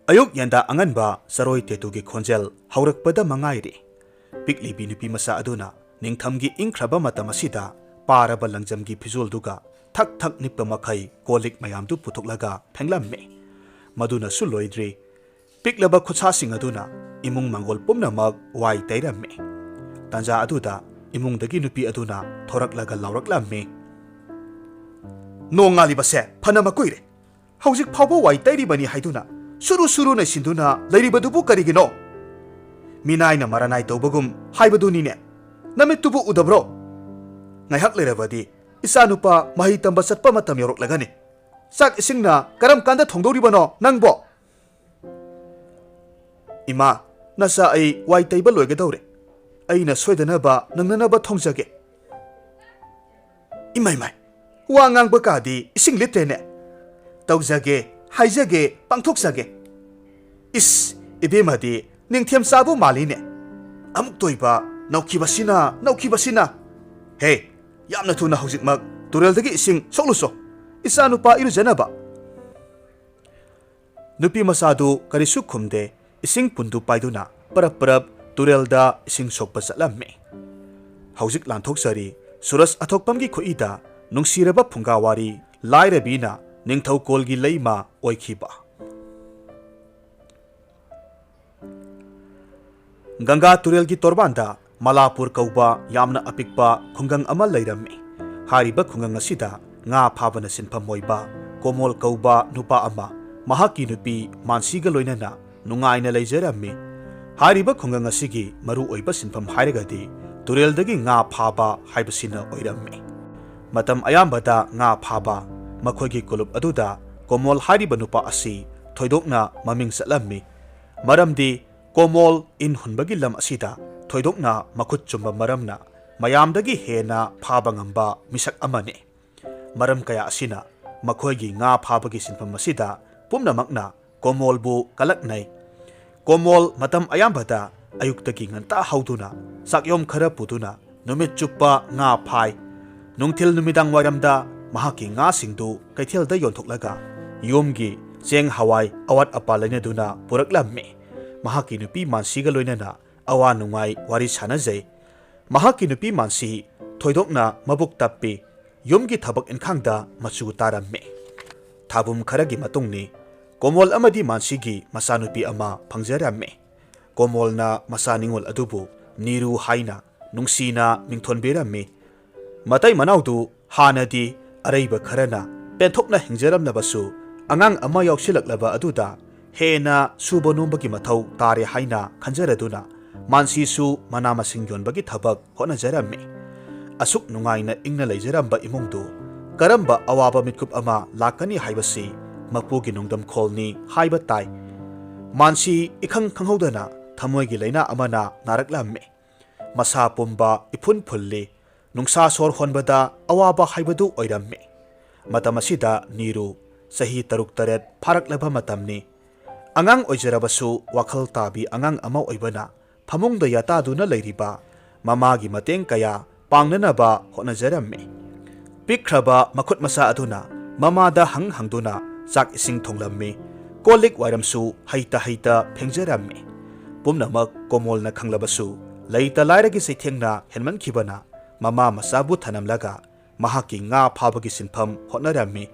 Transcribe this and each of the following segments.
Ayuk yanda anganba saroi tetugi khonjel haurakpada mangairi. Piklibi nupi masa aduna ningthamgi ingkraba matamasida paraba langjamgi phizulduga thak thak nippa makhai kolik mayamdu putuklaga phenglamme. Maduna suloidri piklaba khutsa sing aduna imung mangol pumnamak wai tairamme. Tanja aduda imungdagi nupi aduna thoraklaga lauraklamme. No ngali base phanama koire. Haujik phawbo wai tairibani haiduna suru na sinduna lairibadubu karigino. Minai na maranai tobagum haibaduni ne. Namitubu udabro. Ngayhak lerabadi isanupa mahi tamba satpa matam yorok lagani. Sak isingna karam kanda thongdoribano nangbo. Ima nasa ay wai taiba loigadawre. Ay na soidanaba nangnanaba thongjage. Imay wa ngangba kadi ising litrene. Tawjage haijage pangthoksage. Is ibemadi ningthem sabu maline. Amuk toiba naukibasina. Hey, yamna thuna hojikmak tureldagi ising sokluso. Isanupa irujanaba. Nupi masadu karisu khumde ising pundu paiduna parap turelda ising sokpa satlamme. Hojik lanthok suras athokpamgi khoida nungsiraba Phunga Wari LAIRABINA NINGTHOUKOLgi LEIMA OIKHIBA. Ganga turelgi torbanda Malapur kauba yamna apikpa khungang ama leiramme. Hariba khungang asida nga phabana sinpham moiba komol kauba nupa ama mahaki nupi mansiga loinana nungaina leijaramme. Hariba khungang asigi maru oiba sinpham hairagadi tureldagi nga phaba haibasina oiramme. Matam ayambada nga phaba makhoigi kulup aduda komol hariba nupa asi thoidokna maming satlamme. Maramdi komol in hunbagi lam asida thoidokna makhut chumba maramna mayamdagi hena phaba ngamba misak amane. Maram kaya asina makhoigi nga phabagi sinpham asida pumnamakna komolbu kalaknai. Komol matam ayambada ayuktagi nganta hauduna sakyom khara puduna numit chuppa nga phai. Nungthil numidang waramda mahaki nga singdu kaithelda yonthoklaga yomgi cheng hawai awat apalanya duna puraklamme. Mahaki nupi mansiga loinana awa nungai wari sanajai. Mahaki nupi mansi thoidokna mabuk tappi yomgi thabak inkhangda machu taramme. Thabum kharagi matungni komol amadi mansigi masanupi ama phangjaramme. Komolna masaningol adubu niru haina nungsina mingthonberamme. Matai manaudu hanadi araiba kharana penthokna hingjaramnabasu angang ama yauksilaklaba aduda hena suba nombagi mathau tare haina khanjaraduna mansisu manamasing yonbagi thabak honajaramme. Asuk nungaina ingna leijaramba imungdu karamba awaba mitkup ama lakani haibasi mapugi nungdam kholni haiba tai. Mansi ikhang khanghodana thamoigi leina amana naraklamme. Masa pumba ipun phulli nungsa sor honbada awaba haibadu oiramme. Matamasida niru sahi taruk taret pharaklaba matamni. Angang oijarabasu wakhal tabi angang ama oibana phamungda yataduna leiriba mamagi mateng kaya pangnanaba honajaramme. Pikraba makhut masa aduna mamada hangduna chak ising thonglamme. Kolik wairamsu haita phengjaramme. Pumnamak komolna khanglabasu leita lairagi seithengna henman khibana mama masabu thanamlaga mahaki nga phabagi sinpham honaramme.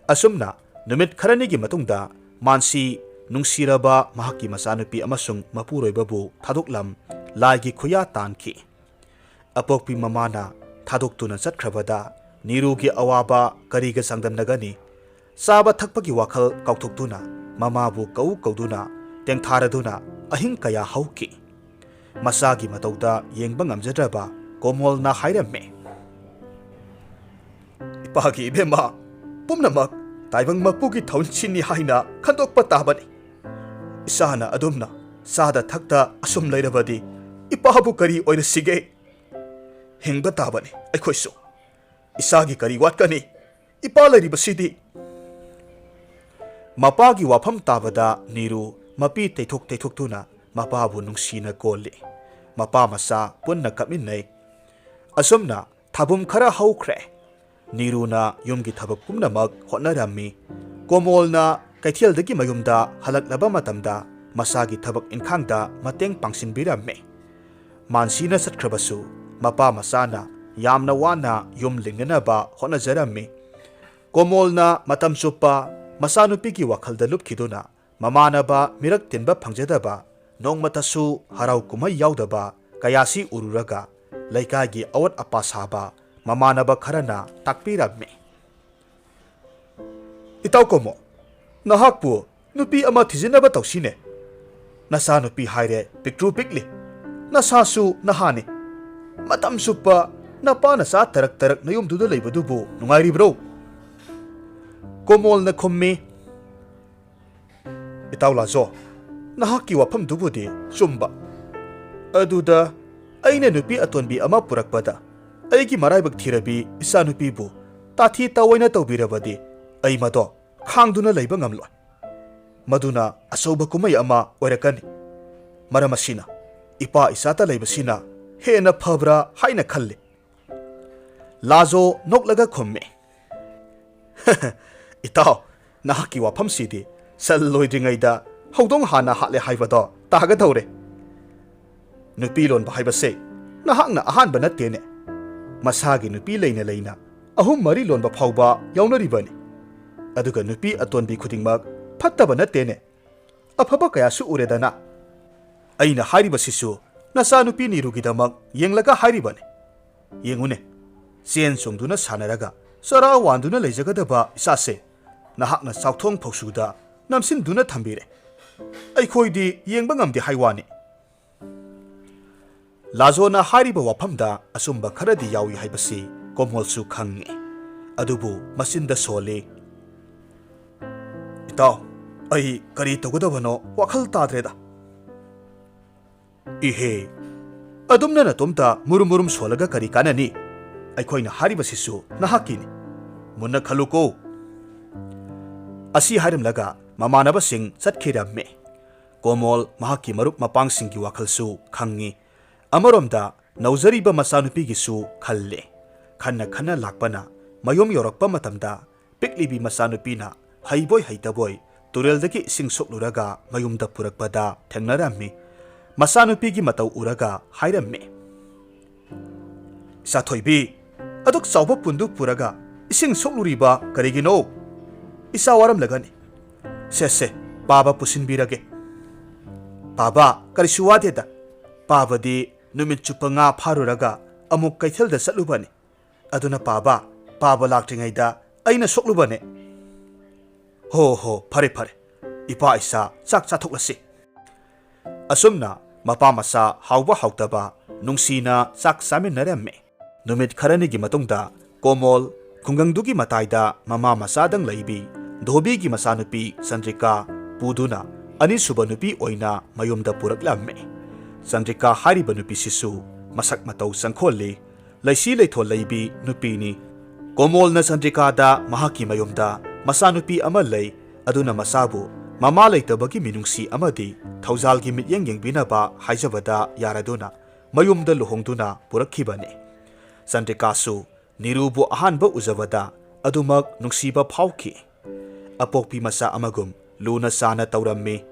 Asumna numit kharanigi matungda mansi nungsiraba mahaki masanupi amasung mapuroibabu thadoklam laigi khuya tanki. Apokpi mamana thadoktuna chatkrabada nirugi awaba kariga sangdamnagani. Saba thakpagi wakhal kauthoktuna mamabu kauduna tengtharaduna ahing kaya hauki. Masagi matauda yengba ngamjadraba komol na hairamme. Ipagi ibema pumnamak taibang mapugi thaunchini haina khandokpa tabani. Isana adumna sada thakta asum leirabadi ipabu kari oirasige hingba tabani aikhoisu. Isagi kari watkani ipa leiribasidi. Mapagi wafam tabada niru mapi teithok mapabu nungsina kolli. Mapa masa punna kaminai. Asumna thabum khara haukre. Niruna yumgi thabak pumnamak hotnarammi. Komolna ꯀꯩꯊꯦꯜꯗꯒꯤ ꯃꯌꯨꯝꯗ ꯍꯜꯂꯛꯂꯕ ꯃꯇꯝꯗ ꯃꯁꯥꯒꯤ ꯊꯕꯛ ꯏꯟꯈꯥꯡꯗ ꯃꯇꯦꯡ ꯄꯥꯡꯁꯤꯟꯕꯤꯔꯝꯃꯤ꯫ ꯃꯥꯟꯁꯤꯅ ꯆꯠꯈ꯭ꯔꯕꯁꯨ ꯃꯄꯥ ꯃꯆꯥꯅ ꯌꯥꯝꯅ ꯋꯥꯅ ꯌꯨꯝ ꯂꯤꯡꯅꯅꯕ ꯍꯣꯠꯅꯖꯔꯝꯃꯤ꯫ ꯀꯣꯃꯣꯜꯅ ꯃꯇꯝ ꯆꯨꯞꯄ ꯃꯆꯥꯅꯨꯄꯤꯒꯤ ꯋꯥꯈꯜꯗ ꯂꯨꯞꯈꯤꯗꯨꯅ ꯃꯃꯥꯟꯅꯕ ꯃꯤꯔꯛ ꯇꯤꯟꯕ ꯐꯪꯖꯗꯕ, ꯅꯣꯡꯃꯇꯁꯨ ꯍꯔꯥꯎ ꯀꯨꯝꯍꯩ ꯌꯥꯎꯗꯕ ꯀꯌꯥꯁꯤ ꯎꯔꯨꯔꯒ ꯂꯩꯀꯥꯏꯒꯤ ꯑꯋꯠ ꯑꯄꯥ ꯁꯥꯕ ꯃꯃꯥꯟꯅꯕ ꯈꯔꯅ ꯇꯥꯛꯄꯤꯔꯝꯃꯤ꯫ "ꯏꯇꯥꯎ ꯀꯣꯃꯣ, ꯅꯍꯥꯛꯄꯨ ꯅꯨꯄꯤ ꯑꯃ ꯊꯤꯖꯤꯟꯅꯕ ꯇꯧꯁꯤꯅꯦ꯫ ꯅꯆꯥꯅꯨꯄꯤ ꯍꯥꯏꯔꯦ ꯄꯤꯛꯇ꯭ꯔꯨ ꯄꯤꯛꯂꯤ, ꯅꯁꯥꯁꯨ ꯅꯍꯥꯅꯤ꯫ ꯃꯇꯝ ꯆꯨꯞꯄ ꯅꯄꯥ ꯅꯆꯥ ꯇꯔꯛ ꯇꯔꯛ ꯅꯌꯨꯝꯗꯨꯗ ꯂꯩꯕꯗꯨꯕꯨ ꯅꯨꯡꯉꯥꯏꯔꯤꯕ꯭ꯔꯣ?" ꯀꯣꯃꯣꯜꯅ ꯈꯨꯝꯃꯤ, "ꯏꯇꯥꯎ ꯂꯥꯖꯣ, ꯅꯍꯥꯛꯀꯤ ꯋꯥꯐꯝꯗꯨꯕꯨꯗꯤ ꯆꯨꯝꯕ꯫ ꯑꯗꯨꯗ ꯑꯩꯅ ꯅꯨꯄꯤ ꯑꯇꯣꯟꯕꯤ ꯑꯃ ꯄꯨꯔꯛꯄꯗ ꯑꯩꯒꯤ ꯃꯔꯥꯏꯕꯛ ꯊꯤꯔꯕꯤ ꯏꯆꯥꯅꯨꯄꯤꯕꯨ ꯇꯥꯊꯤ ꯇꯥꯑꯣꯏꯅ ꯇꯧꯕꯤꯔꯕꯗꯤ ꯑꯩ ꯃꯗꯣ ꯈꯥꯡꯗꯨꯅ ꯂꯩꯕ ꯉꯝꯂꯣꯏ꯫ ꯃꯗꯨꯅ ꯑꯆꯧꯕ ꯀꯨꯝꯍꯩ ꯑꯃ ꯑꯣꯏꯔꯛꯀꯅꯤ꯫ ꯃꯔꯝ ꯑꯁꯤꯅ ꯏꯄꯥ ꯏꯆꯥꯇ ꯂꯩꯕꯁꯤꯅ ꯍꯦꯟꯅ ꯐꯕ꯭ꯔꯥ ꯍꯥꯏꯅ ꯈꯜꯂꯤ." ꯂꯥꯖꯣ ꯅꯣꯛꯂꯒ ꯈꯨꯝꯃꯤ, "ꯏꯇꯥꯎ, ꯅꯍꯥꯛꯀꯤ ꯋꯥꯐꯝꯁꯤꯗꯤ ꯁꯟ ꯂꯣꯏꯗ꯭ꯔꯤꯉꯩꯗ ꯍꯧꯗꯣꯡ ꯍꯥꯟꯅ ꯍꯥꯠꯂꯦ ꯍꯥꯏꯕꯗꯣ ꯇꯥꯒꯗꯧꯔꯦ꯫ ꯅꯨꯄꯤ ꯂꯣꯟꯕ ꯍꯥꯏꯕꯁꯦ ꯅꯍꯥꯛꯅ ꯑꯍꯥꯟꯕ ꯅꯠꯇꯦꯅꯦ꯫ ꯃꯁꯥꯒꯤ ꯅꯨꯄꯤ ꯂꯩꯅ ꯂꯩꯅ 3-4 ꯂꯣꯟꯕ ꯐꯥꯎꯕ ꯌꯥꯎꯅꯔꯤꯕꯅꯤ꯫ ꯑꯗꯨꯒ ꯅꯨꯄꯤ ꯑꯇꯣꯟꯕꯤ ꯈꯨꯗꯤꯡꯃꯛ ꯐꯠꯇꯕ ꯅꯠꯇꯦꯅꯦ꯫ ꯑꯐꯕ ꯀꯌꯥꯁꯨ ꯎꯔꯦꯗꯅ꯫ ꯑꯩꯅ ꯍꯥꯏꯔꯤꯕꯁꯤꯁꯨ ꯅꯆꯥꯅꯨꯄꯤ ꯅꯤꯔꯨꯒꯤꯗꯃꯛ ꯌꯦꯡꯂꯒ ꯍꯥꯏꯔꯤꯕꯅꯤ꯫ ꯌꯦꯡꯉꯨꯅꯦ, ꯆꯦꯟ ꯆꯣꯡꯗꯨꯅ ꯁꯥꯟꯅꯔꯒ ꯆꯔꯥ ꯋꯥꯟꯗꯨꯅ ꯂꯩꯖꯒꯗꯕ ꯏꯆꯥꯁꯦ ꯅꯍꯥꯛꯅ ꯆꯥꯎꯊꯣꯡ ꯐꯧꯁꯨꯗ ꯅꯝꯁꯤꯟꯗꯨꯅ ꯊꯝꯕꯤꯔꯦ꯫ ꯑꯩꯈꯣꯏꯗꯤ ꯌꯦꯡꯕ ꯉꯝꯗꯦ ꯍꯥꯏ ꯋꯥꯅꯤ." ꯂꯥꯖꯣꯅ ꯍꯥꯏꯔꯤꯕ ꯋꯥꯐꯝꯗ ꯑꯆꯨꯝꯕ ꯈꯔꯗꯤ ꯌꯥꯎꯏ ꯍꯥꯏꯕꯁꯤ ꯀꯣꯃꯣꯜꯁꯨ ꯈꯪꯉꯤ꯫ ꯑꯗꯨꯕꯨ ꯃꯆꯤꯟꯗ ꯁꯣꯜꯂꯤ, "ꯏꯇꯥꯎ, ꯑꯩ ꯀꯔꯤ ꯇꯧꯒꯗꯕꯅꯣ ꯋꯥꯈꯜ ꯇꯥꯗ꯭ꯔꯦꯗ." "ꯏꯍꯦ, ꯑꯗꯨꯝꯅ ꯅꯇꯣꯝꯇ ꯃꯨꯔꯨꯝ ꯃꯨꯔꯨꯝ ꯁꯣꯜꯂꯒ ꯀꯔꯤ ꯀꯥꯟꯅꯅꯤ? ꯑꯩꯈꯣꯏꯅ ꯍꯥꯏꯔꯤꯕꯁꯤꯁꯨ ꯅꯍꯥꯛꯀꯤꯅꯤ꯫ ꯃꯨꯟꯅ ꯈꯜꯂꯨꯀꯣ." ꯑꯁꯤ ꯍꯥꯏꯔꯝꯂꯒ ꯃꯃꯥꯟꯅꯕꯁꯤꯡ ꯆꯠꯈꯤꯔꯝꯃꯤ꯫ ꯀꯣꯃꯣꯜ ꯃꯍꯥꯛꯀꯤ ꯃꯔꯨꯞ ꯃꯄꯥꯡꯁꯤꯡꯒꯤ ꯋꯥꯈꯜꯁꯨ ꯈꯪꯉꯤ꯫ ꯑꯃꯔꯣꯝꯗ ꯅꯧꯖꯔꯤꯕ ꯃꯆꯥꯅꯨꯄꯤꯒꯤꯁꯨ ꯈꯜꯂꯤ꯫ ꯈꯟꯅ ꯈꯟꯅ ꯂꯥꯛꯄꯅ ꯃꯌꯨꯝ ꯌꯧꯔꯛꯄ ꯃꯇꯝꯗ ꯄꯤꯛꯂꯤꯕꯤ ꯃꯆꯥꯅꯨꯄꯤꯅ ꯍꯩꯕꯣꯏ ꯍꯩꯇꯕꯣꯏ ꯇꯨꯔꯦꯜꯗꯒꯤ ꯏꯁꯤꯡ ꯁꯣꯛꯂꯨꯔꯒ ꯃꯌꯨꯝꯗ ꯄꯨꯔꯛꯄꯗ ꯊꯦꯡꯅꯔꯝꯃꯤ꯫ ꯃꯆꯥꯅꯨꯄꯤꯒꯤ ꯃꯇꯧ ꯎꯔꯒ ꯍꯥꯏꯔꯝꯃꯤ, "ꯏꯆꯥꯊꯣꯏꯕꯤ, ꯑꯗꯨꯛ ꯆꯥꯎꯕ ꯄꯨꯟꯗꯨ ꯄꯨꯔꯒ ꯏꯁꯤꯡ ꯁꯣꯛꯂꯨꯔꯤꯕ ꯀꯔꯤꯒꯤꯅꯣ? ꯏꯆꯥ ꯋꯥꯔꯝꯂꯒꯅꯤ꯫ ꯁꯦ ꯄꯥꯕ ꯄꯨꯁꯤꯟꯕꯤꯔꯒꯦ." "ꯄꯥꯕ, ꯀꯔꯤꯁꯨ ꯋꯥꯗꯦꯗ꯫ ꯄꯥꯕꯗꯤ ꯅꯨꯃꯤꯠ ꯆꯨꯞꯄ ꯉꯥ ꯐꯥꯔꯨꯔꯒ ꯑꯃꯨꯛ ꯀꯩꯊꯦꯜꯗ ꯆꯠꯂꯨꯕꯅꯤ꯫ ꯑꯗꯨꯅ ꯄꯥꯕ ꯂꯥꯛꯇ꯭ꯔꯤꯉꯩꯗ ꯑꯩꯅ ꯁꯣꯛꯂꯨꯕꯅꯦ." "ꯍꯣ, ꯐꯔꯦ ꯐꯔꯦ, ꯏꯄꯥ ꯏꯆꯥ ꯆꯥꯛ ꯆꯥꯊꯣꯛꯂꯁꯤ." ꯑꯁꯨꯝꯅ ꯃꯄꯥ ꯃꯆꯥ ꯍꯥꯎꯕ ꯍꯥꯎꯇꯕ ꯅꯨꯡꯁꯤꯅ ꯆꯥꯛ ꯆꯥꯃꯤꯟꯅꯔꯝꯃꯤ꯫ ꯅꯨꯃꯤꯠ ꯈꯔꯅꯤꯒꯤ ꯃꯇꯨꯡꯗ ꯀꯣꯃꯣꯜ ꯈꯨꯡꯒꯪꯗꯨꯒꯤ ꯃꯇꯥꯏꯗ ꯃꯃꯥ ꯃꯆꯥꯗꯪ ꯂꯩꯕꯤ ꯙꯣꯕꯤꯒꯤ ꯃꯆꯥꯅꯨꯄꯤ ꯆꯟꯗ꯭ꯔꯤꯀꯥ ꯄꯨꯗꯨꯅ ꯑꯅꯤꯁꯨꯕ ꯅꯨꯄꯤ ꯑꯣꯏꯅ ꯃꯌꯨꯝꯗ ꯄꯨꯔꯛꯂꯝꯃꯤ꯫ ꯆꯟꯗ꯭ꯔꯤꯀꯥ ꯍꯥꯏꯔꯤꯕ ꯅꯨꯄꯤꯁꯤꯁꯨ ꯃꯁꯛ ꯃꯇꯧ ꯆꯪꯈꯣꯜꯂꯤ, ꯂꯩꯁꯤ ꯂꯩꯊꯣꯜ ꯂꯩꯕꯤ ꯅꯨꯄꯤꯅꯤ꯫ ꯀꯣꯃꯣꯜꯅ ꯆꯟꯗ꯭ꯔꯤꯀꯥꯗ ꯃꯍꯥꯛꯀꯤ ꯃꯌꯨꯝꯗ ꯃꯆꯥꯅꯨꯄꯤ ꯑꯃ ꯂꯩ, ꯑꯗꯨꯅ ꯃꯆꯥꯕꯨ ꯃꯃꯥ ꯂꯩꯇꯕꯒꯤ ꯃꯤꯅꯨꯡꯁꯤ ꯑꯃꯗꯤ ꯊꯧꯖꯥꯜꯒꯤ ꯃꯤꯠꯌꯦꯡ ꯌꯦꯡꯕꯤꯅꯕ ꯍꯥꯏꯖꯕꯗ ꯌꯥꯔꯗꯨꯅ ꯃꯌꯨꯝꯗ ꯂꯨꯍꯣꯡꯗꯨꯅ ꯄꯨꯔꯛꯈꯤꯕꯅꯤ꯫ ꯆꯟꯗ꯭ꯔꯤꯀꯥꯁꯨ ꯅꯤꯔꯨꯕꯨ ꯑꯍꯥꯟꯕ ꯎꯖꯕꯗ ꯑꯗꯨꯃꯛ ꯅꯨꯡꯁꯤꯕ ꯐꯥꯎꯈꯤ꯫ ꯑꯄꯣꯛꯄꯤ ꯃꯆꯥ ꯑꯃꯒꯨꯝ ꯂꯨꯅ ꯆꯥꯅ ꯇꯧꯔꯝꯃꯤ꯫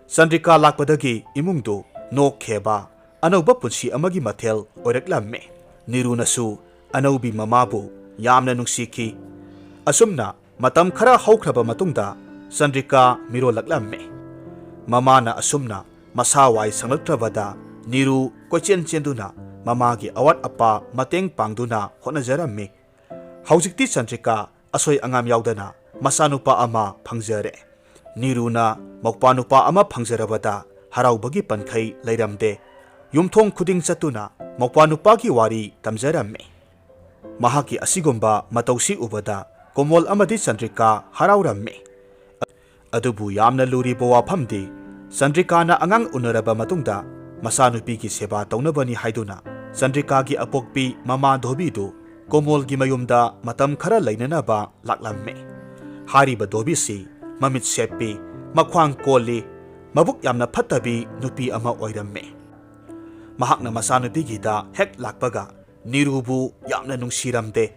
ꯆꯟꯗ꯭ꯔꯤꯀꯥ ꯂꯥꯛꯄꯗꯒꯤ ꯏꯃꯨꯡꯗꯨ ꯅꯣꯛꯈꯦꯕ ꯑꯅꯧꯕ ꯄꯨꯟꯁꯤ ꯑꯃꯒꯤ ꯃꯊꯦꯜ ꯑꯣꯏꯔꯛꯂꯝꯃꯤ꯫ ꯅꯤꯔꯨꯅꯁꯨ ꯑꯅꯧꯕꯤ ꯃꯃꯥꯕꯨ ꯌꯥꯝꯅ ꯅꯨꯡꯁꯤꯈꯤ꯫ ꯑꯁꯨꯝꯅ ꯃꯇꯝ ꯈꯔ ꯍꯧꯈ꯭ꯔꯕ ꯃꯇꯨꯡꯗ ꯆꯟꯗ꯭ꯔꯤꯀꯥ ꯃꯤꯔꯣꯜꯂꯛꯂꯝꯃꯤ꯫ ꯃꯃꯥꯅ ꯑꯁꯨꯝꯅ ꯃꯁꯥ ꯋꯥꯏ ꯁꯪꯂꯛꯇ꯭ꯔꯕꯗ ꯅꯤꯔꯨ ꯀꯣꯏꯆꯦꯟ ꯆꯦꯟꯗꯨꯅ ꯃꯃꯥꯒꯤ ꯑꯋꯥꯠ ꯑꯄꯥ ꯃꯇꯦꯡ ꯄꯥꯡꯗꯨꯅ ꯍꯣꯠꯅꯖꯔꯝꯃꯤ꯫ ꯍꯧꯖꯤꯛꯇꯤ ꯆꯟꯗ꯭ꯔꯤꯀꯥ ꯑꯁꯣꯏ ꯑꯉꯥꯝ ꯌꯥꯎꯗꯅ ꯃꯆꯥꯅꯨꯄꯥ ꯑꯃ ꯐꯪꯖꯔꯦ꯫ ꯅꯤꯔꯨꯅ ꯃꯧꯄꯥꯅꯨꯄꯥ ꯑꯃ ꯐꯪꯖꯔꯕꯗ ꯍꯔꯥꯎꯕꯒꯤ ꯄꯟꯈꯩ ꯂꯩꯔꯝꯗꯦ꯫ ꯌꯨꯝꯊꯣꯡ ꯈꯨꯗꯤꯡ ꯆꯠꯇꯨꯅ ꯃꯧꯄꯥꯅꯨꯄꯥꯒꯤ ꯋꯥꯔꯤ ꯇꯝꯖꯔꯝꯃꯤ꯫ ꯃꯍꯥꯛꯀꯤ ꯑꯁꯤꯒꯨꯝꯕ ꯃꯇꯧꯁꯤ ꯎꯕꯗ ꯀꯣꯃꯣꯜ ꯑꯃꯗꯤ ꯆꯟꯗ꯭ꯔꯤꯀꯥ ꯍꯔꯥꯎꯔꯝꯃꯤ꯫ ꯑꯗꯨꯕꯨ ꯌꯥꯝꯅ ꯂꯨꯔꯤꯕ ꯋꯥꯐꯝꯗꯤ ꯆꯟꯗ꯭ꯔꯤꯀꯥꯅ ꯑꯉꯥꯡ ꯎꯅꯔꯕ ꯃꯇꯨꯡꯗ ꯃꯆꯥꯅꯨꯄꯤꯒꯤ ꯁꯦꯕꯥ ꯇꯧꯅꯕꯅꯤ ꯍꯥꯏꯗꯨꯅ ꯆꯟꯗ꯭ꯔꯤꯀꯥꯒꯤ ꯑꯄꯣꯛꯄꯤ ꯃꯃꯥ ꯙꯣꯕꯤꯗꯨ ꯀꯣꯃꯣꯜꯒꯤ ꯃꯌꯨꯝꯗ ꯃꯇꯝ ꯈꯔ ꯂꯩꯅꯅꯕ ꯂꯥꯛꯂꯝꯃꯤ꯫ ꯍꯥꯏꯔꯤꯕ ꯙꯣꯕꯤꯁꯤ ꯃꯃꯤꯠ ꯁꯦꯞꯄꯤ, ꯃꯈ꯭ꯋꯥꯡ ꯀꯣꯜꯂꯤ, ꯃꯕꯨꯛ ꯌꯥꯝꯅ ꯐꯠꯇꯕꯤ ꯅꯨꯄꯤ ꯑꯃ ꯑꯣꯏꯔꯝꯃꯤ꯫ ꯃꯍꯥꯛꯅ ꯃꯆꯥꯅꯨꯄꯤꯒꯤꯗ ꯍꯦꯛ ꯂꯥꯛꯄꯒ ꯅꯤꯔꯨꯕꯨ ꯌꯥꯝꯅ ꯅꯨꯡꯁꯤꯔꯝꯗꯦ꯫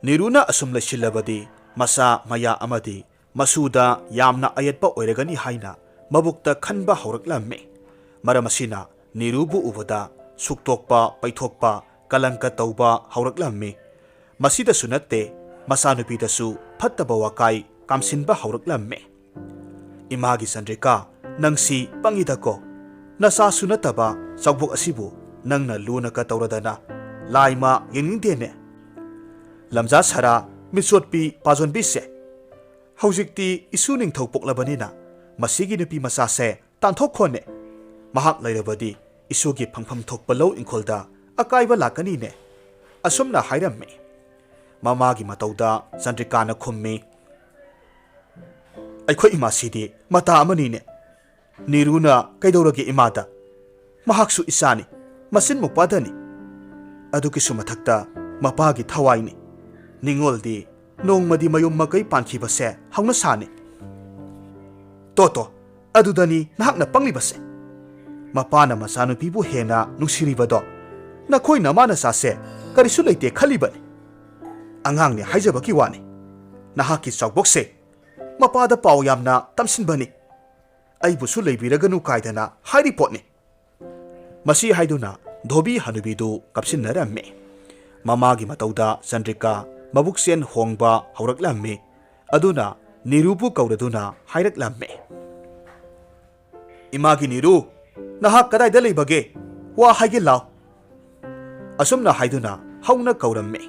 ꯅꯤꯔꯨꯅ ꯑꯁꯨꯝ ꯂꯩꯁꯤꯜꯂꯕꯗꯤ ꯃꯆꯥ ꯃꯌꯥ ꯑꯃꯗꯤ masuda yamna ayatpa oiragani haina mabukta khanba hauraklamme maram asina Nirubu ubada suktokpa paithokpa kalanka tauba hauraklamme masida sunatte masanupitasu phattaba wakai kamsinba hauraklamme imagi Chandrika nangsi pangidako nasa sunataba sagbok asibu nangna luna ka tauradana laima yeningdene lamja sara misotpi pajonbi se haujikti isu ningthau poklabanina masigi nupi masase tanthokkhone mahak lairabadi isugi phangpham thokpa lo ingkholda akaiba lakani ne asumna hairamme mamagi matauda Chandrika na khummi aikhoi imasidi mata amani ne Niruna kaidorage imada mahaksu isani masin mupadani aduki sumathakta mapagi thawaini ningoldi nongmadi mayum makai panki base hauna sani toto adudani nahakna pangli base mapana masanu pibu hena nungsiribado nakhoi namana sase karisu leite khalibani angang ne haijabaki wani nahaki chawbokse mapada paw yamna tamsinbani aibusu leibiraganu kaidana hairi potni masi haiduna dhobi hanubidu kapsinnaramme mamagi matauda Chandrika mabuksen hongba hauraklamme aduna Nirubu kauraduna hairaklamme imagi Niru nahak kadaida leibage wa haige law asumna haiduna hauna kauramme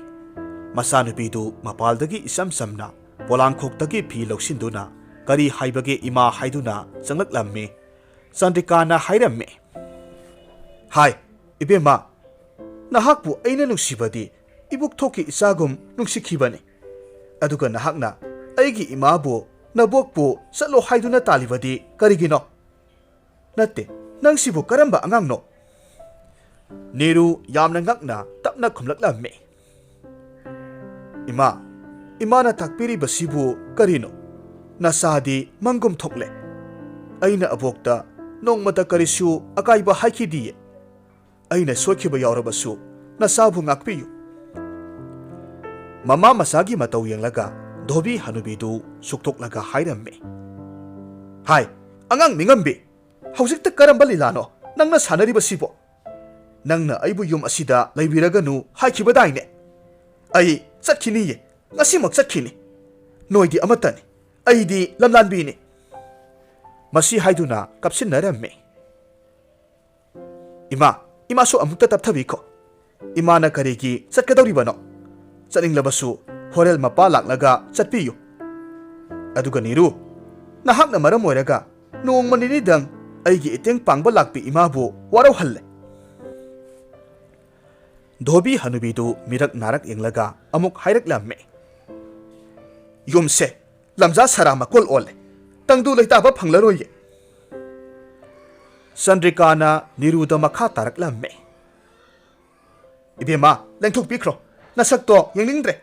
masanubidu mapaldagi isam samna polangkhoktagi phi loksinduna kari haibage ima haiduna changlaklamme Chandrika na hairamme hai ibema nahakpu aina nungsibadi ibuk thoki isagum nungsikhibani aduga nahakna aigi imabu nabokpu satlo haiduna talibadi karigino natte nangsibu karamba angangno Niru yamna ngakna tapna khumlaklamme imana takpiri basibu karino nasadi mangum thokle aina abokta nongmata karisu akaiba haikhidiye aina sokhiba yaurabasu nasabu ngakpiyu mama masagi matau yenglaga dhobi hanubidu suktoklaga hairamme hai angang mingambi haujikta karamba lilano nangna sanaribasibo nangna aibu yum asida laibiraganu haikibadaine ai chatkiniye ngasimak chatkini noidi amatani aidi lamlanbini masi haiduna kapsinnaramme ima so amukta tapthabiko imana karigi chatkadoribano chaninglabassu horel mapa laklaga chatpiyu aduga Niru nahakna maram oiraga nongmanini dang aigi iteng pangba lakpi imabu warau halle dhobi hanubidu mirak narak yenglaga amuk hairaklamme yumse lamja sarama kol ole tangdu leitaba phanglaroye Chandrika na Niruda makha taraklamme ibema lengthuk pikro nasakto yengningdre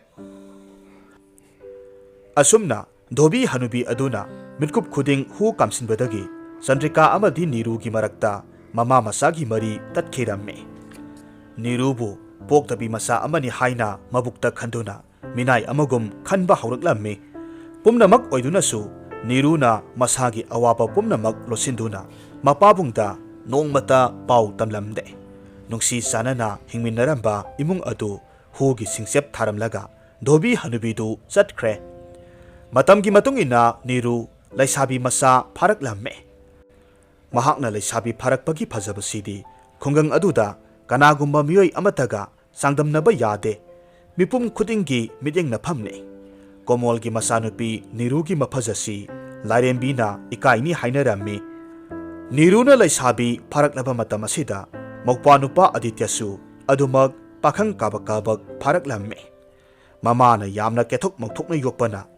asumna dhobi hanubi aduna mitkup khuding hu kamsinbadagi Chandrika amadi Nirugi marakta mama masagi mari tatkiramme Nirubu poktabi masa amani haina mabukta khanduna minai amagum khanba hauraklamme pumnamak oidunasu Niruna masagi awapa pumnamak losinduna mapabungda nongmata pau tamlamde nungsi sanana hingminaramba imung adu hugi singsep tharamlaga dhobi hanubidu chatkre matamgi matungina Niru laisabi masa pharaklamme mahakna laisabi pharakpagi phajabasidi khungang aduda kanagumba miyoi amataga sangdamnaba yade mipum khudingi midyengna phamne komolgi masanupi Nirugi mafajasi LAIRABINA ikaini hainarami Niruna laisabi pharaklaba matam asida mokpanupa Adityasu adumak pakhang kabak pharaklamme mamana yamna kethok mokthokna yokpana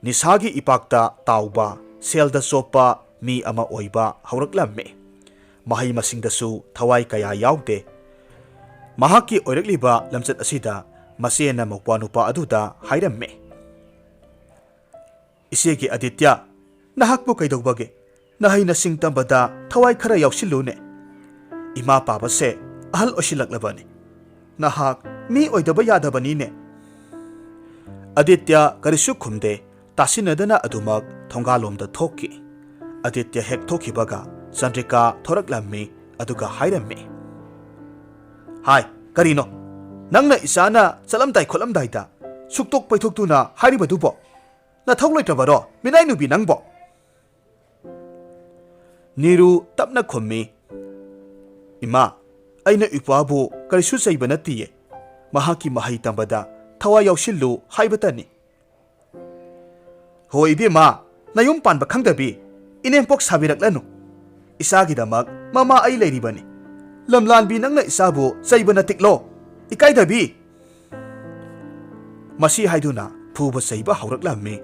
nisagi ipakta tauba selda sopa mi ama oiba hauraklamme mahai masingdasu thawai kaya yaude mahaki oirakliba lamchat asida masena mokpanupa aduda hairamme isegi Aditya nahakbu kaidobage nahay nasing tambada thawai khara yausilune ima pabase ahal osilaklabani nahak mi oidaba yadabani ne Aditya karisu khumde तासिनदना अदुमक थोंगालोमदा थोकी Aditya हेक थोखिबगा चंद्रिका थोरकलम्मी अदुगा हायरम्मी हाय करीनो नंगना इसाना चलमदाय खोलमदायदा सुक्तोक पैथोक्तुना हारिबदुबो नथौ लैत्रबरो मिनाय नुबि नंबो नीरू तपना खुम्मी इमा अइना इपाबु करिसु चैबा नत्तिये महाकी महै तंबदा थवा यावसिल्लु हाइबतनी हो इबेमा नयुम Panba खंगदबी इनेमपोक साबिरकलनु इसागिदमक mama आई लेरिबनी लमलानबी नंगना इसाबु चैबा नतिकलो इकाइदबी मसी हाइदुना फुबा चैबा हौरकलाम्मी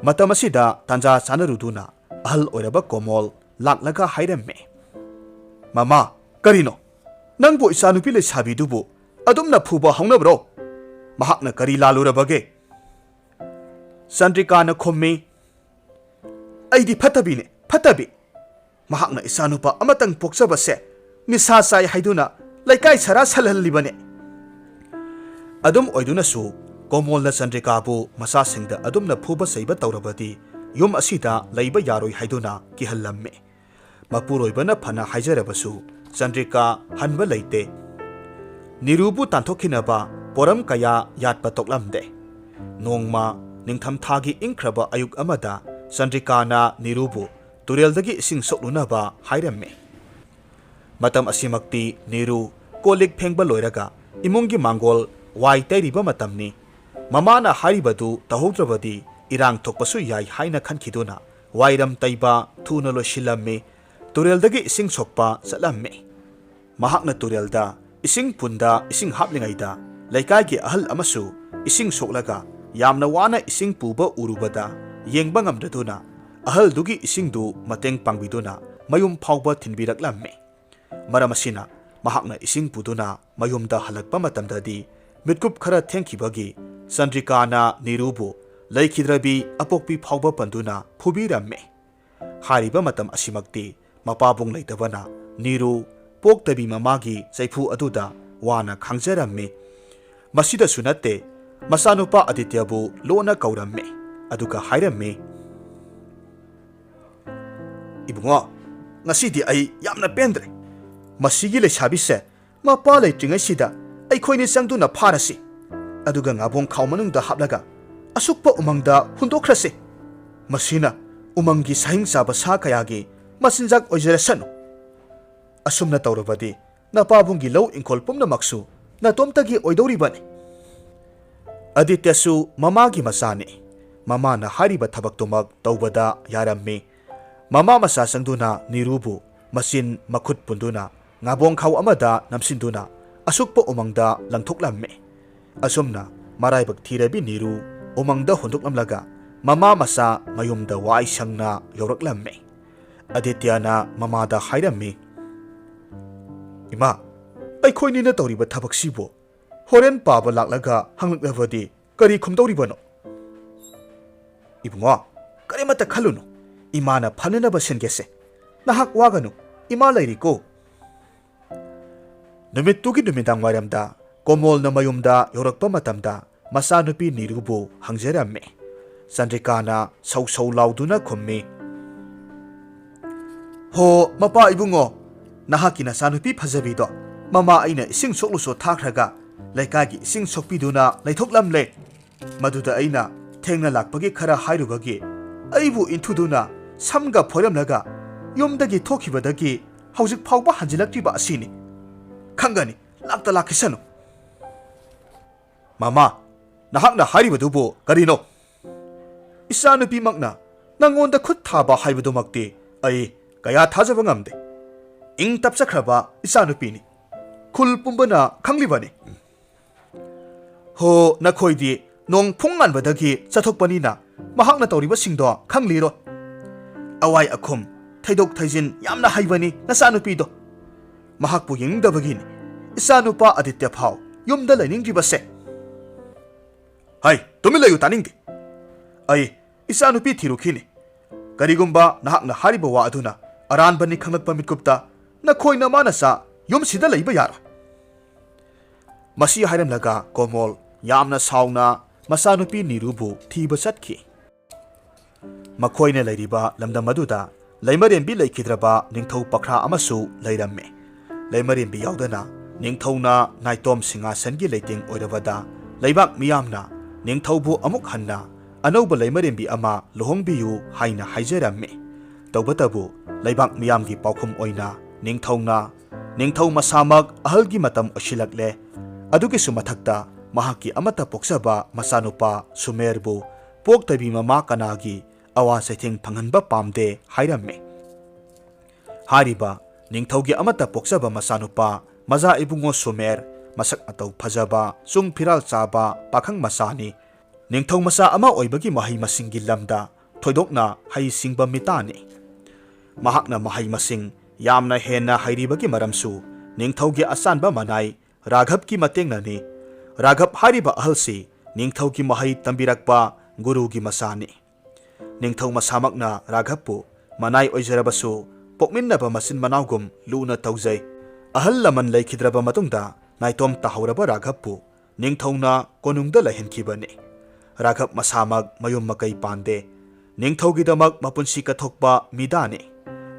मतम असिदा तांजा चानरुदुना अहल ओइरबा कोमोल लाक्लगा हाइरम्मे mama करिनो नंगबो इसानुपी लेसाबिदुबु अदुमना फुबा हौनब्रो महाकना करी लालुरबगे चंद्रिकाना खुम्मी अइदी फतबीने फतबी महाकना इसानुपा अमतंग पोक्चबसे निसा साय हाइदुना लैकाय सरा सलहल्लिबने अदुम ओइदुनासु कोमोलना चंद्रिकाबु मसासिंगदा अदुमना फुबा सैबा तौरबदी yum असिदा लैबा यारोय हाइदुना किहल्लम्मे मपुरोइबना फना हाइजरबसु चंद्रिका हनबा लैते निरुबु तांथोखिनबा पोरम कया यातपा तोकलमदे नोंगमा निंगथम थागी इंख्रबा अयुक अमदा चंद्रिकाना निरुबु तुरेलदगी इसिंग सोकलुनबा हाइरम्मे मतम असिमक्ति निरु कोलिक फेंगबा लोइरगा इमुंगी मांगोल वाई तैरिबा मतमनी ममाना हारिबदु तहौद्रबदी इरांग थोकपसु याई हाइना खनखिदुना वाइरम तैबा थुना लोसिलम्मे तुरेलदगी इसिंग सोकपा चलम्मे महाकना तुरेलदा इसिंग पुंदा इसिंग हापलिंगाइदा लैकाइगी अहल अमसु इसिंग सोकलगा यामना वाना इसिंग पुबा उरुबदा येंगबा ngamdaduna ahal dugi ising du mateng pangbiduna mayum phawba thinbiraklamme maramasina mahakna ising puduna mayumda halakpa matamdadi mitkup khara thengkhibagi chandrikana nirubu laikhidrabi apokpi phawba panduna phubiramme hariba matam asimakti mapabung leitabana niru poktabi mamagi chaifu aduda wana khangjaramme masida sunatte masanupa adityabu lona kauramme aduga hairamme ibungo ngasidi ai yamna pendre masigi le sabise mapa le tringai sida ai khoini sangduna pharasi aduga ngabong khawmanungda haplaga asukpa umangda hundokhrase masina umangi saing saba sa kayagi masinjak oijerasanu asumna tawrabadi napabungi law inkol pumna maksu natomtagi oidoribani adityasu mamagi masani mamana hariba thabaktumak tawbada yaramme mama masa sangduna nirubu masin makhut punduna ngabong khaw amada namsinduna asukpa umangda langthoklamme asumna maraibak thirabi niru umangda hundoklamlaga mama masa mayumda wai sangna yoraklamme adityana mamada hairamme ima ai khoini na tawriba thabak sibo horen paba laklaga hanglabadi kari khumdawribano ibungo karimata khalunu imana phanana basengese nahak waganu ima lairiko numittugi numidang waramda komol na mayumda yorakpa matamda masanupi nirubu hangjaramme chandrikana sau lauduna khummi ho mapa ibungo nahakina sanupi phajabido mama aina ising sokluso thakhraga laikagi ising sokpiduna laithoklamle maduda aina thengna lakpagi khara hairubagi aibu inthuduna samga phoramlaga yomdagi thokhibadagi haujik phawba hanjilaktiba asini khangani lakta lakhisanu mama nahakna haribadubu karino isanupi makna nangonda khut thaba haibadumakti ai kaya thajaba ngamde ing tapchakhraba isanupini khul pumbana khanglibani ho nakhoidi nong phunganbadagi chathokpanina mahakna tawriba singdo khangliro awai akhum thaidok thaijin yamna haibani nasanupido mahakpu yengdabagini isanupa aditya phau yumda lainingribase hai tumilayu taningdi ai isanupi thirukhini karigumba nahakna hariba wa aduna aranbani khanglakpa mitkupta nakhoina manasa yumsida leiba yaro masi hairamlaga komol yamna sauna masanupi nirubu thiba chatki ꯃꯈꯣꯏꯅ ꯂꯩꯔꯤꯕ ꯂꯝꯗꯝ ꯑꯗꯨꯗ ꯂꯩꯃꯔꯦꯝꯕꯤ ꯂꯩꯈꯤꯗ꯭ꯔꯕ ꯅꯤꯡꯊꯧ ꯄꯈ꯭ꯔꯥ ꯑꯃꯁꯨ ꯂꯩꯔꯝꯃꯤ ꯂꯩꯃꯔꯦꯝꯕꯤ ꯌꯥꯎꯗꯅ ꯅꯤꯡꯊꯧꯅ ꯅꯥꯏꯇꯣꯝ ꯁꯤꯡꯍꯥꯁꯟꯒꯤ ꯂꯩꯇꯦꯡ ꯑꯣꯏꯔꯕꯗ ꯂꯩꯕꯥꯛ ꯃꯤꯌꯥꯝꯅ ꯅꯤꯡꯊꯧꯕꯨ ꯑꯃꯨꯛ ꯍꯟꯅ ꯑꯅꯧꯕ ꯂꯩꯃꯔꯦꯝꯕꯤ ꯑꯃ ꯂꯨꯍꯣꯡꯕꯤꯌꯨ ꯍꯥꯏꯅ ꯍꯥꯏꯖꯔꯝꯃꯤ ꯇꯧꯕꯇꯕꯨ ꯂꯩꯕꯥꯛ ꯃꯤꯌꯥꯝꯒꯤ ꯄꯥꯎꯈꯨꯝ ꯑꯣꯏꯅ ꯅꯤꯡꯊꯧ ꯃꯁꯥꯃꯛ ꯑꯍꯜꯒꯤ ꯃꯇꯝ ꯑꯣꯏꯁꯤꯜꯂꯛꯂꯦ ꯑꯗꯨꯒꯤꯁꯨ ꯃꯊꯛꯇ ꯃꯍꯥꯛꯀꯤ ꯑꯃꯠꯇ ꯄꯣꯛꯆꯕ ꯃꯆꯥꯅꯨꯄꯥ ꯁꯨꯃꯦꯔꯕꯨ ꯄꯣꯛꯇꯕꯤ ꯃꯃꯥ ꯀꯅꯥꯒꯤ ꯑꯋꯥ ꯆꯩꯊꯦꯡ ꯐꯪꯍꯟꯕ ꯄꯥꯝꯗꯦ ꯍꯥꯏꯔꯝꯃꯤ ꯍꯥꯏꯔꯤꯕ ꯅꯤꯡꯊꯧꯒꯤ ꯑꯃꯠꯇ ꯄꯣꯛꯆꯕ ꯃꯆꯥꯅꯨꯄꯥ ꯃꯖꯥ ꯏꯕꯨꯡꯉꯣ ꯁꯨꯃꯦꯔ ꯃꯁꯛ ꯃꯇꯧ ꯐꯖꯕ ꯆꯨꯡ ꯐꯤꯔꯥꯜ ꯆꯥꯕ ꯄꯥꯈꯪ ꯃꯆꯥꯅꯤ ꯅꯤꯡꯊꯧ ꯃꯆꯥ ꯑꯃ ꯑꯣꯏꯕꯒꯤ ꯃꯍꯩ ꯃꯁꯤꯡꯒꯤ ꯂꯝꯗ ꯊꯣꯏꯗꯣꯛꯅ ꯍꯩꯁꯤꯡꯕ ꯃꯤꯇꯥꯅꯤ ꯃꯍꯥꯛꯅ ꯃꯍꯩ ꯃꯁꯤꯡ ꯌꯥꯝꯅ ꯍꯦꯟꯅ ꯍꯩꯔꯤꯕꯒꯤ ꯃꯔꯝꯁꯨ ꯅꯤꯡꯊꯧꯒꯤ ꯑꯆꯥꯟꯕ ꯃꯅꯥꯏ ꯔꯥꯘꯕꯀꯤ ꯃꯇꯦꯡꯅꯅꯤ ꯔꯥꯘꯕ ꯍꯥꯏꯔꯤꯕ ꯑꯍꯜꯁꯤ ꯅꯤꯡꯊꯧꯒꯤ ꯃꯍꯩ ꯇꯝꯕꯤꯔꯛꯄ ꯒꯨꯔꯨꯒꯤ ꯃꯆꯥꯅꯤ ꯅꯤꯡꯊꯧ ꯃꯁꯥꯃꯛꯅ ꯔꯥꯘꯕꯄꯨ ꯃꯅꯥꯏ ꯑꯣꯏꯖꯔꯕꯁꯨ ꯄꯣꯛꯃꯤꯟꯅꯕ ꯃꯆꯤꯟ ꯃꯅꯥꯎꯒꯨꯝ ꯂꯨꯅ ꯇꯧꯖꯩ ꯑꯍꯜ ꯂꯃꯟ ꯂꯩꯈꯤꯗ꯭ꯔꯕ ꯃꯇꯨꯡꯗ ꯅꯥꯏꯇꯣꯝ ꯇꯥꯍꯧꯔꯕ ꯔꯥꯘꯕꯄꯨ ꯅꯤꯡꯊꯧꯅ ꯀꯣꯅꯨꯡꯗ ꯂꯩꯍꯟꯈꯤꯕꯅꯤ ꯔꯥꯘꯕ ꯃꯁꯥꯃꯛ ꯃꯌꯨꯝ ꯃꯀꯩ ꯄꯥꯟꯗꯦ ꯅꯤꯡꯊꯧꯒꯤꯗꯃꯛ ꯃꯄꯨꯟꯁꯤ ꯀꯠꯊꯣꯛꯄ ꯃꯤꯗꯥꯅꯤ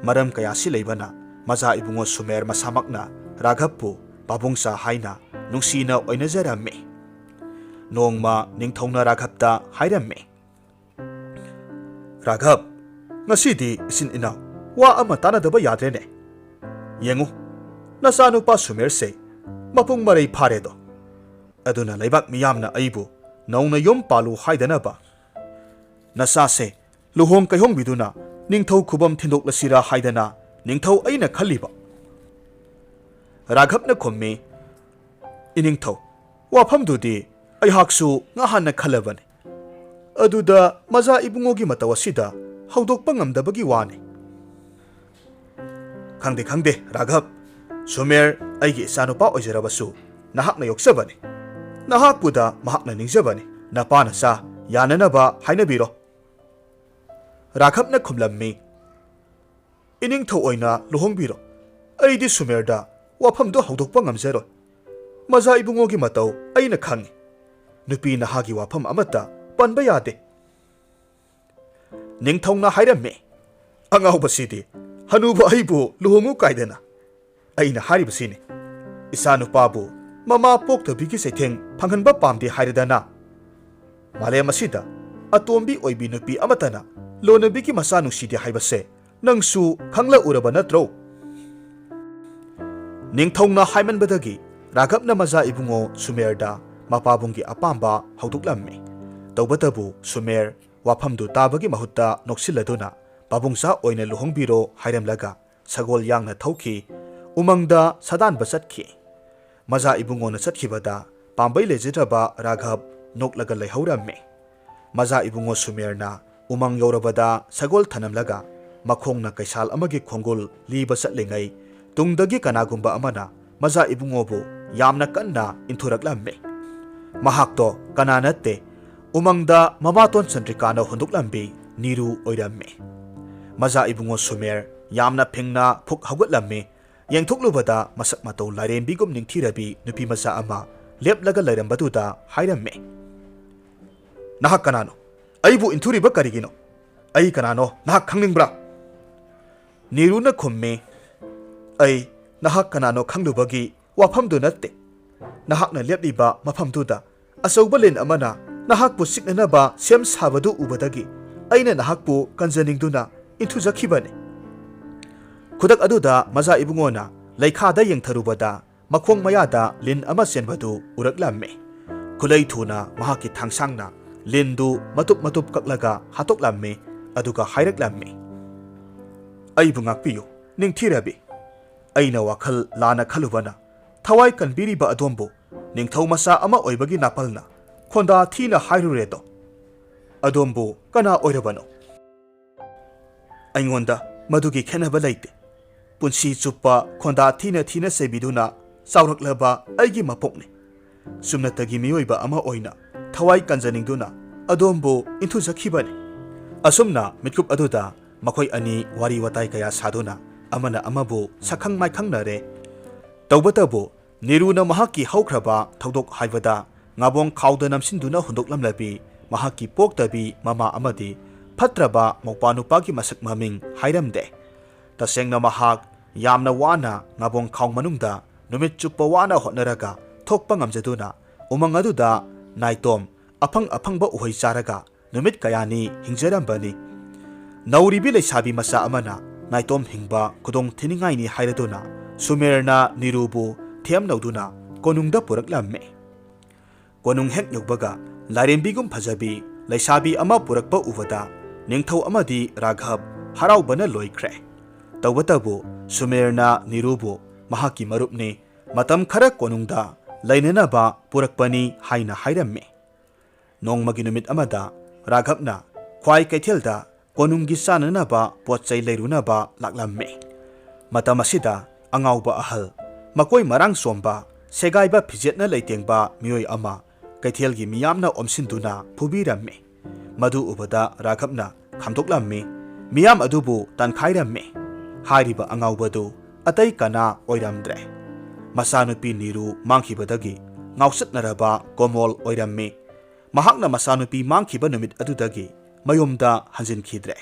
ꯃꯔꯝ ꯀꯌꯥꯁꯤ ꯂꯩꯕꯅ ꯃꯖꯥ ꯏꯕꯨꯡꯉꯣ ꯁꯨꯃꯦꯔ ꯃꯁꯥꯃꯛꯅ ꯔꯥꯘꯕꯄꯨ ꯄꯥꯕꯨꯡꯆꯥ ꯍꯥꯏꯅ ꯅꯨꯡꯁꯤꯅ ꯑꯣꯏꯅꯖꯔꯝꯃꯤ ꯅꯣꯡꯃ ꯅꯤꯡꯊꯧꯅ ꯔꯥꯘꯕꯇ ꯍꯥꯏꯔꯝꯃꯤ ꯔꯥꯘꯕ ꯉꯁꯤꯗꯤ ꯏꯆꯤꯟ ꯏꯅꯥꯎ ꯋꯥ ꯑꯃ ꯇꯥꯟꯅꯗꯕ ꯌꯥꯗ꯭ꯔꯦꯅꯦ ꯌꯦꯡꯉꯨ ꯅꯆꯥꯅꯨꯄꯥ ꯁꯨꯃꯦꯔꯁꯦ ꯃꯄꯨꯡ ꯃꯔꯩ ꯐꯥꯔꯦꯗꯣ ꯑꯗꯨꯅ ꯂꯩꯕꯥꯛ ꯃꯤꯌꯥꯝꯅ ꯑꯩꯕꯨ ꯅꯧꯅ ꯌꯨꯝ ꯄꯥꯜꯂꯨ ꯍꯥꯏꯗꯅꯕ ꯅꯆꯥꯁꯦ ꯂꯨꯍꯣꯡ ꯀꯩꯍꯣꯡꯕꯤꯗꯨꯅ ꯅꯤꯡꯊꯧ ꯈꯨꯕꯝ ꯊꯤꯟꯗꯣꯛꯂꯁꯤꯔꯥ ꯍꯥꯏꯗꯅ ꯅꯤꯡꯊꯧ ꯑꯩꯅ ꯈꯜꯂꯤꯕ ꯔꯥꯘꯕꯅ ꯈꯨꯝꯃꯤ ꯏꯅꯤꯡꯊꯧ ꯋꯥꯐꯝꯗꯨꯗꯤ ꯑꯩꯍꯥꯛꯁꯨ ꯉꯍꯥꯟꯅ ꯈꯜꯂꯕꯅꯤ ꯑꯗꯨꯗ ꯃꯖꯥ ꯏꯕꯨꯡꯉꯣꯒꯤ ꯃꯇꯧ ꯑꯁꯤꯗ ꯍꯧꯗꯣꯛꯄ ꯉꯝꯗꯕꯒꯤ ꯋꯥꯅꯤ ꯈꯪꯗꯦ ꯔꯥꯘꯕ ꯁꯨꯃꯦꯔ ꯑꯩꯒꯤ ꯏꯆꯥꯅꯨꯄꯥ ꯑꯣꯏꯖꯔꯕꯁꯨ ꯅꯍꯥꯛꯅ ꯌꯣꯛꯆꯕꯅꯤ ꯅꯍꯥꯛꯄꯨꯗ ꯃꯍꯥꯛꯅ ꯅꯤꯡꯖꯕꯅꯤ ꯅꯄꯥ ꯅꯆꯥ ꯌꯥꯅꯅꯕ ꯍꯥꯏꯅꯕꯤꯔꯣ ꯔꯥꯘꯕꯅ ꯈꯨꯝꯂꯝꯃꯤ ꯏꯅꯤꯡꯊꯧ ꯑꯣꯏꯅ ꯂꯨꯍꯣꯡꯕꯤꯔꯣ ꯑꯩꯗꯤ ꯁꯨꯃꯦꯔꯗ ꯋꯥꯐꯝꯗꯨ ꯍꯧꯗꯣꯛꯄ ꯉꯝꯖꯔꯣꯏ ꯃꯖꯥ ꯏꯕꯨꯡꯉꯣꯒꯤ ꯃꯇꯧ ꯑꯩꯅ ꯈꯪꯉꯤ ꯅꯨꯄꯤ ꯅꯍꯥꯒꯤ ꯋꯥꯐꯝ ꯑꯃꯠꯇ ꯄꯟꯕ ꯌꯥꯗꯦ ꯅꯤꯡꯊꯧꯅ ꯍꯥꯏꯔꯝꯃꯤ ꯑꯉꯥꯎꯕꯁꯤꯗꯤ ꯍꯅꯨꯕ ꯑꯩꯕꯨ ꯂꯨꯍꯣꯡꯉꯨ ꯀꯥꯏꯗꯅ ꯑꯩꯅ ꯍꯥꯏꯔꯤꯕꯁꯤꯅꯤ ꯏꯆꯥꯅꯨꯄꯥꯕꯨ ꯃꯃꯥ ꯄꯣꯛꯇꯕꯤꯒꯤ ꯆꯩꯊꯦꯡ ꯐꯪꯍꯟꯕ ꯄꯥꯝꯗꯦ ꯍꯥꯏꯔꯗꯅ ꯃꯥꯂꯦꯝ ꯑꯁꯤꯗ ꯑꯇꯣꯝꯕꯤ ꯑꯣꯏꯕꯤ ꯅꯨꯄꯤ ꯑꯃꯠꯇꯅ ꯂꯣꯟꯅꯕꯤꯒꯤ ꯃꯆꯥ ꯅꯨꯡꯁꯤꯗꯦ ꯍꯥꯏꯕꯁꯦ ꯅꯪꯁꯨ ꯈꯪꯂꯛꯎꯔꯕ ꯅꯠꯇ꯭ꯔꯣ ꯅꯤꯡꯊꯧꯅ ꯍꯥꯏꯃꯟꯕꯗꯒꯤ ꯔꯥꯘꯕꯅ ꯃꯖꯥ ꯏꯕꯨꯡꯉꯣ ꯁꯨꯃꯦꯔꯗ ꯃꯄꯥꯕꯨꯡꯒꯤ ꯑꯄꯥꯝꯕ ꯍꯧꯗꯣꯛꯂꯝꯃꯤ ꯇꯧꯕꯇꯕꯨ ꯁꯨꯃꯦꯔ ꯋꯥꯐꯝꯗꯨ ꯇꯥꯕꯒꯤ ꯃꯍꯨꯠꯇ ꯅꯣꯛꯁꯤꯜꯂꯗꯨꯅ ꯄꯥꯕꯨꯡꯆꯥ ꯑꯣꯏꯅ ꯂꯨꯍꯣꯡꯕꯤꯔꯣ ꯍꯥꯏꯔꯝꯂꯒ ꯁꯒꯣꯜ ꯌꯥꯡꯅ ꯊꯧꯈꯤ ꯎꯃꯪꯗ ꯁꯥꯗꯥꯟꯕ ꯆꯠꯈꯤ ꯃꯖꯥ ꯏꯕꯨꯡꯉꯣꯅ ꯆꯠꯈꯤꯕꯗ ꯄꯥꯝꯕꯩ ꯂꯩꯖꯗ꯭ꯔꯕ ꯔꯥꯘꯕ ꯅꯣꯛꯂꯒ ꯂꯩꯍꯧꯔꯝꯃꯤ ꯃꯖꯥ ꯏꯕꯨꯡꯉꯣ ꯁꯨꯃꯦꯔꯅ ꯎꯃꯪ ꯌꯧꯔꯕꯗ ꯁꯒꯣꯜ ꯊꯅꯝꯂꯒ ꯃꯈꯣꯡꯅ ꯀꯩꯁꯥꯜ ꯑꯃꯒꯤ ꯈꯣꯡꯒꯨꯜ ꯂꯤꯕ ꯆꯠꯂꯤꯉꯩ ꯇꯨꯡꯗꯒꯤ ꯀꯅꯥꯒꯨꯝꯕ ꯑꯃꯅ ꯃꯖꯥ ꯏꯕꯨꯡꯉꯣꯕꯨ ꯌꯥꯝꯅ ꯀꯟꯅ ꯏꯟꯊꯨꯔꯛꯂꯝꯃꯤ ꯃꯍꯥꯛꯇꯣ ꯀꯅꯥ ꯅꯠꯇꯦ ꯎꯃꯪꯗ ꯃꯃꯥꯇꯣꯟ ꯆꯟꯗ꯭ꯔꯤꯀꯥꯅ ꯍꯨꯟꯗꯣꯛꯂꯝꯕꯤ ꯅꯤꯔꯨ ꯑꯣꯏꯔꯝꯃꯤ ꯃꯖꯥ ꯏꯕꯨꯡꯉꯣ ꯁꯨꯃꯦꯔ ꯌꯥꯝꯅ ꯐꯤꯡꯅ ꯐꯨꯛ ꯍꯧꯒꯠꯂꯝꯃꯤ ꯌꯦꯡꯊꯣꯛꯂꯨꯕꯗ ꯃꯁꯛ ꯃꯇꯧ ꯂꯥꯏꯔꯦꯝꯕꯤꯒꯨꯝ ꯅꯤꯡꯊꯤꯔꯕꯤ ꯅꯨꯄꯤ ꯃꯆꯥ ꯑꯃ ꯂꯦꯞꯂꯒ ꯂꯩꯔꯝꯕꯗꯨꯗ ꯍꯥꯏꯔꯝꯃꯤ ꯅꯍꯥꯛ ꯀꯅꯥꯅꯣ ꯑꯩꯕꯨ ꯏꯟꯊꯨꯔꯤꯕ ꯀꯔꯤꯒꯤꯅꯣ ꯑꯩ ꯀꯅꯥꯅꯣ ꯅꯍꯥꯛ ꯈꯪꯅꯤꯡꯕ꯭ꯔꯥ ꯅꯤꯔꯨꯅ ꯈꯨꯝꯃꯤ ꯑꯩ ꯅꯍꯥꯛ ꯀꯅꯥꯅꯣ ꯈꯪꯂꯨꯕꯒꯤ ꯋꯥꯐꯝꯗꯨ ꯅꯠꯇꯦ ꯅꯍꯥꯛꯅ ꯂꯦꯞꯂꯤꯕ ꯃꯐꯝꯗꯨꯗ ꯑꯆꯧꯕ ꯂꯤꯟ ꯑꯃꯅ ꯅꯍꯥꯛꯄꯨ ꯆꯤꯛꯅꯅꯕ ꯁꯦꯝ ꯁꯥꯕꯗꯨ ꯎꯕꯗꯒꯤ ꯑꯩꯅ ꯅꯍꯥꯛꯄꯨ ꯀꯟꯖꯅꯤꯡꯗꯨꯅ ꯏꯟꯊꯨꯖꯈꯤꯕꯅꯤ ꯈꯨꯗꯛ ꯑꯗꯨꯗ ꯃꯖꯥ ꯏꯕꯨꯡꯉꯣꯅ ꯂꯩꯈꯥꯗ ꯌꯦꯡꯊꯔꯨꯕꯗ ꯃꯈꯣꯡ ꯃꯌꯥꯗ ꯂꯤꯟ ꯑꯃ ꯆꯦꯟꯕꯗꯨ ꯎꯔꯛꯂꯝꯃꯤ ꯈꯨꯂꯩ ꯊꯨꯅ ꯃꯍꯥꯛꯀꯤ ꯊꯥꯡꯁꯥꯡꯅ ꯂꯤꯟꯗꯨ ꯃꯇꯨꯞ ꯃꯇꯨꯞ ꯀꯛꯂꯒ ꯍꯥꯠꯇꯣꯛꯂꯝꯃꯤ ꯑꯗꯨꯒ ꯍꯥꯏꯔꯛꯂꯝꯃꯤ ꯑꯩꯕꯨ ꯉꯥꯛꯄꯤꯌꯨ ꯅꯤꯡꯊꯤꯔꯕꯤ ꯑꯩꯅ ꯋꯥꯈꯜ ꯂꯥꯟꯅ ꯈꯜꯂꯨꯕꯅ ꯊꯋꯥꯏ ꯀꯟꯕꯤꯔꯤꯕ ꯑꯗꯣꯝꯕꯨ ꯅꯤꯡꯊꯧ ꯃꯆꯥ ꯑꯃ ꯑꯣꯏꯕꯒꯤ ꯅꯥꯄꯜꯅ ꯈꯣꯟꯗꯥ ꯊꯤꯅ ꯍꯥꯏꯔꯨꯔꯦꯗꯣ ꯑꯗꯣꯝꯕꯨ ꯀꯅꯥ ꯑꯣꯏꯔꯕꯅꯣ ꯑꯩꯉꯣꯟꯗ ꯃꯗꯨꯒꯤ ꯈꯦꯟꯅꯕ ꯂꯩꯇꯦ ꯄꯨꯟꯁꯤ ꯆꯨꯞꯄ ꯈꯣꯟꯗꯥ ꯊꯤꯅ ꯆꯩꯕꯤꯗꯨꯅ ꯆꯥꯎꯔꯛꯂꯕ ꯑꯩꯒꯤ ꯃꯄꯣꯛꯅꯤ ꯁꯨꯝꯅꯇꯒꯤ ꯃꯤꯑꯣꯏꯕ ꯑꯃ ꯑꯣꯏꯅ ꯊꯋꯥꯏ ꯀꯟꯖꯅꯤꯡꯗꯨꯅ ꯑꯗꯣꯝꯕꯨ ꯏꯟꯊꯨꯖꯈꯤꯕꯅꯤ ꯑꯁꯨꯝꯅ ꯃꯤꯠꯀꯨꯞ ꯑꯗꯨꯗ ꯃꯈꯣꯏ ꯑꯅꯤ ꯋꯥꯔꯤ ꯋꯥꯇꯥꯏ ꯀꯌꯥ ꯁꯥꯗꯨꯅ ꯑꯃꯅ ꯑꯃꯕꯨ ꯁꯛꯈꯪ ꯃꯥꯏꯈꯪꯅꯔꯦ ꯇꯧꯕꯇꯕꯨ ꯅꯤꯔꯨꯅ ꯃꯍꯥꯛꯀꯤ ꯍꯧꯈ꯭ꯔꯕ ꯊꯧꯗꯣꯛ ꯍꯥꯏꯕꯗ ꯉꯥꯕꯣꯡ ꯈꯥꯎꯗ ꯅꯝꯁꯤꯟꯗꯨꯅ ꯍꯨꯟꯗꯣꯛꯂꯝꯂꯕꯤ ꯃꯍꯥꯛꯀꯤ ꯄꯣꯛꯇꯕꯤ ꯃꯃꯥ ꯑꯃꯗꯤ fatraba maupanupa ki masak maming hairamde. Tasengna mahak yamna wana ngabong khaung manungda numit chuppa wana hotnaraga thokpa ngamjaduna umang aduda naitom afangba uhoi charaga numit kayani hingjarambani. Nauribi leisabi masa amana naitom hingba kudong thiningai ni hairaduna Sumerna Nirubu thiam nauduna konungda puraklamme. Konung hek yogbaga lairembigum phajabi leisabi ama purakpa uvada ningthau amadi Raghab haraubana loikre. Tawbatabu Sumerna Nirubu mahaki marupni matam khara konungda lainanaba purakpani haina hairamme. Nongmagi numit amada Raghabna khwai kaithelda konunggi sananaba potchai leirunaba laklamme. Matam asida angauba ahal makoi marang somba segaiba phijetna leitengba mioi ama kaithelgi miyamna omsinduna phubiramme. Madu ubada Raghabna khamdoklamme miyam adubu tankhairamme. Hairiba angaubadu atai kana oiramdre. Masanupi Niru mangkhibadagi ngausatnaraba Komol oiramme. Mahakna masanupi mangkhiba numit adudagi mayumda hanjinkhidre.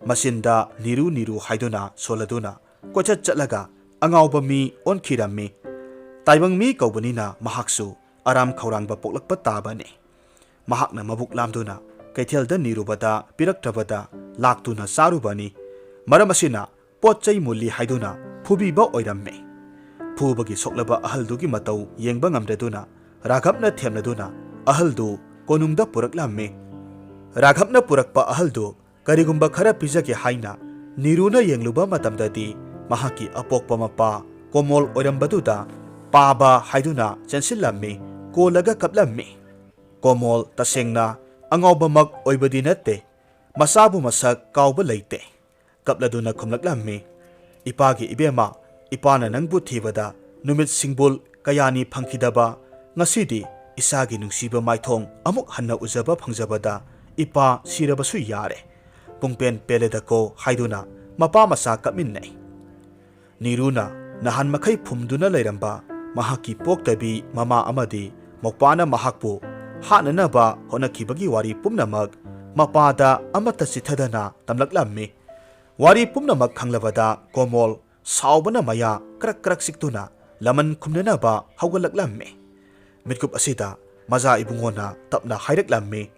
Masinda Niru haiduna soladuna kochat chatlaga angauba mi onkhirammi. Taibang mi kaubanina mahaksu aram khaurangba poklakpa tabane. Mahakna mabuk lamduna kaithelda Nirubada piraktrabada laktuna sarubani. Maramasina potchai mulli haiduna phubiba oiramme. Phubagi soklaba ahaldugi matau yengba ngamdaduna Raghabna themnaduna ahaldu konungda puraklamme. Raghabna purakpa ahaldu karigumba khara pijage haina Niruna yengluba matamdadi mahaki apokpa mapa Komol oirambaduda paba haiduna chansillamme kolaga kaplamme. Komol tasengna angauba mag oibadi natte masabu masak kauba leite. Kapladuna khumlaklamme. Ipagi ibema ipana nangbu thibada numit singbul kayani phangkhidaba ngasidi isagi nungsiba maithong amuk hanna ujaba phangjabada ipa sirabasu yare. Pungpen peledako haiduna mapa masa kapinnai. Niruna nahan makai phumduna leiramba mahaki poktabi mama amadi mokpana mahakpu hananaba honakibagi wari pumnamak mapada amata sithadana tamlaklamme. Wari pumnamak khanglabada Komol saubana maya krak siktuna laman khumnanaba hawgalaklamme. Mitkup asida maza ibungona tapna hairaklamme.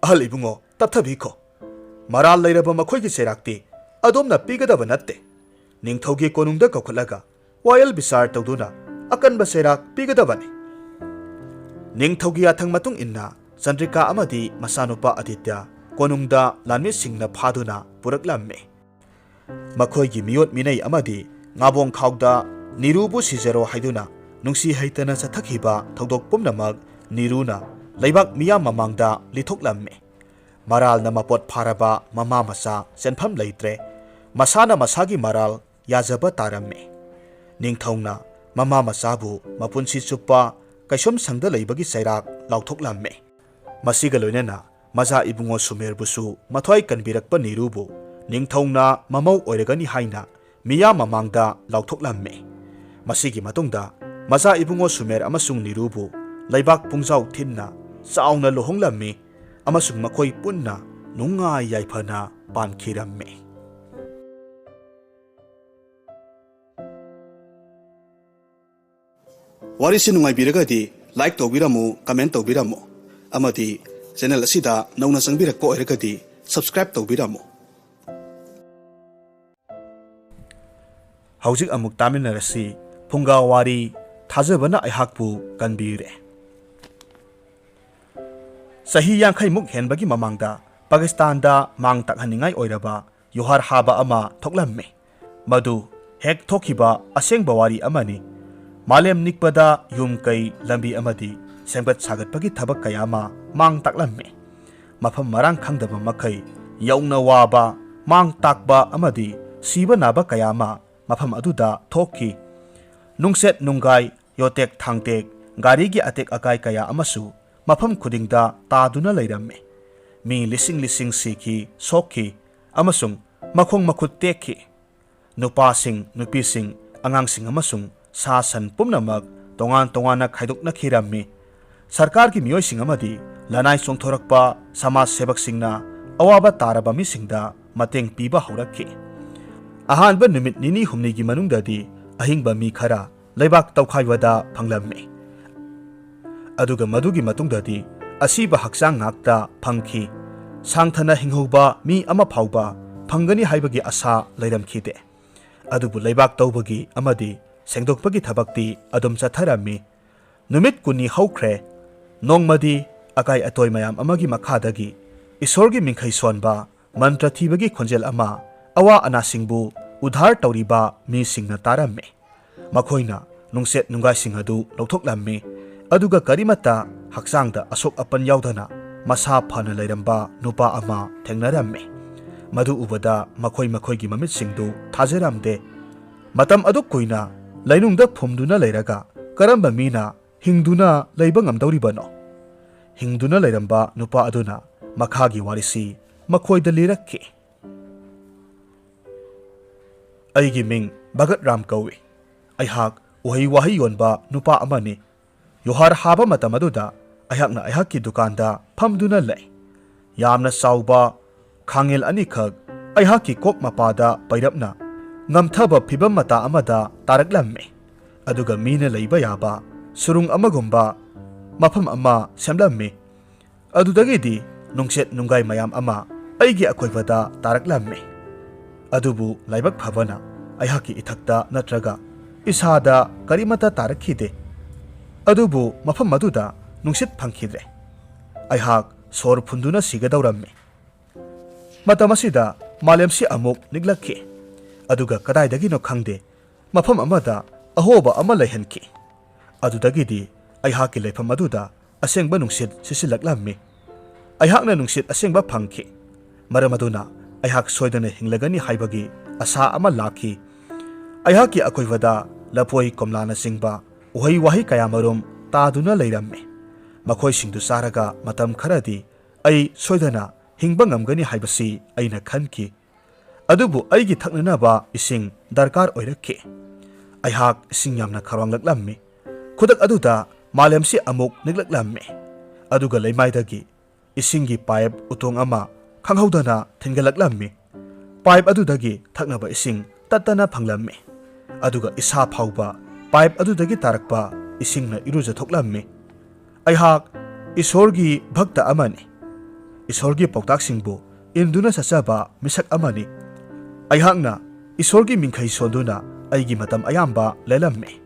Ahal ibungo tapthabiko maral leiraba makhoigi serakti adomna pigadaba natte. Ningthaugi konungda kaukhalaga wayal bisar tawduna akanba serak pigadabani. Ningthaugi athang matung inna Chandrika amadi masanupa Aditya konungda lanmi singna phaduna puraklamme. Makhoigi miyot minai amadi ngabong khawda Nirubu sijero haiduna nungsi haitana sathakhiba thodok pumnamak Niruna leibak miyam mamangda lithoklamme. Maral na mapot pharaba mama masa senpham leitre masana masagi maral yajaba taramme. Ningthauna mama masabu mapunsi chuppa kaisom sangda leibagi sairak lauthoklamme. Masiga loinena maza ibungo Sumerbusu mathwai kanbirakpa Nirubu ningthauna mamau oiragani haina miya mamangda lauthoklamme. Masigi matungda maza ibungo Sumer amasung Nirubu leibak pungjau thinna chauna lohonglamme amasung makhoi punna nungai yaifana pankiramme. Warisi nungai biragadi like tawbiramu comment tawbiramu amadi channel asida nauna sangbirakpa oiragadi subscribe tawbiramu. Haujik amuk taminarasi Phunga Wari thajabana aihakpu kanbire. Sahi yankhai muk henbagi mamangda Pakistanda mang takhaningai oiraba yohar haba ama thoklamme. Madu hek thokhiba asengba wari amani. Malem nikpada yum kai lambi amadi sengbat sagatpagi thabak kayama mang taklamme. Mafam marang khangdaba makai yauna waba mang takba amadi siba naba kayama mafam aduda thokhi. Nungset nunggai yotek thangtek gari gi atek akai kaya amasu mafam khudingda taduna leiramme. Mi lising sikhi sokhi amasung makhong makhut tekhi. Nupasing nupising angangsing amasung sasan pumnamak tongan tongana khaiduk nakhirammi. Sarkar ki miyoi sing amadi lanai chongthorakpa samaj sebaksingna awaba taraba misingda mateng piba haurakhi ahanba numit nini humnigi manungdadi ahingba mi khara leibak tawkhaibada phanglammi aduga madugi matungdadi asiba haksang ngakta phangki sangthana hinghoba mi ama phauba phangani haibagi asa leiramkhide adubu leibak tawbagi amadi sengdokpagi thabakti adum chatharami numit kuni haukhre nongmadi akai atoi mayam amagi makhadagi isorgi mingkhai sonba mantra thibagi khonjel ama awa anasingbu udhar tawriba mi singna taramme makhoina nungset nungai sing adu lawthoklammi aduga karimata haksangda asok apan yaudana masa phana leiramba nupa ama thengnaramme madu ubada makhoi gi mamit singdu thajaramde matam aduk kuina lainungda phumduna leiraga karamba mina hingduna leiba ngamdawribano hingduna leiramba nupa aduna makhagi warisi makhoida lirakki aigi ming Bhagat Ram kawi aihak uhai wahi yonba nupa amani yohar haba matamaduda aihakna aihakki dukanda phamduna lei yamna sauba khangel ani khak aihakki kok mapada pairapna ngamthaba phibam mata amada taraklamme aduga mina leiba yaba surung amagumba mafam ama semlamme adudagidi nungset nungai mayam ama aigi akoibada taraklamme adubu laibak phabana aihaki ithakta natraga isada karimata tarakhide adubu mafam maduda nungsit phangkhidre aihak sor phunduna sigadawramme matamasida malemsi amuk niglakhi aduga kadaidagino khangde mafam amada ahoba ama leihanki adudagidi aihaki leifam aduda asengba nungsit sisilaklammi aihakna nungsit asengba phangki maramaduna aihak soidana hinglagani haibagi asa ama lakhi aihaki akoivada lapoi komlana singba uhai wahi kayamarum taduna leiramme makhoi singdu saraga matam kharadi ai soidana hingba ngamgani haibasi aina khanki adubu aigi thaknanaba ising darkar oirakhi aihak ising yamna kharwanglaklammi khudak aduda malemsi amuk niglaklammi aduga leimaidagi isingi pipe utong ama khanghaudana thingalaklammi pipe adudagi thaknaba ising tatana phanglammi aduga isa phauba pipe adudagi tarakpa isingna iruja thoklammi aihak isorgi bhakta amani isorgi poktak singbu induna sachaba misak amani aihakna isorgi mingkhai sonduna aigi matam ayamba lelammi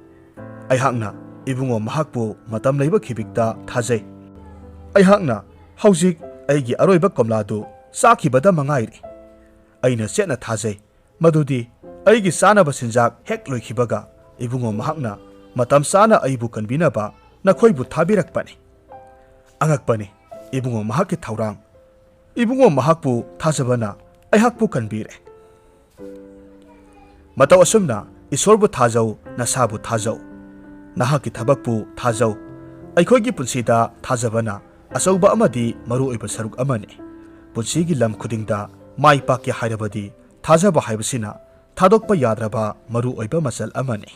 aihakna ibungo mahakbu matam leiba khibikta thajai aihakna haujik aigi aroiba komladu sakhibada mangairi aina setna thajai madudi aigi sanaba sinjak hek loikhibaga ibungo mahakna matam sana aibu kanbinaba nakhoibu thabirakpani angakpani ibungo mahakki thaurang ibungo mahakpu thajabana aihakpu kanbire mataw asumna isorbu thajau nasabu thajau nahaki thabakpu thajau aikhoigi punsida thajabana asauba amadi maru oiba saruk amani punsigi lam khudingda mai pakya hairabadi thajaba haibasina thadokpa yadraba maru oiba masal amani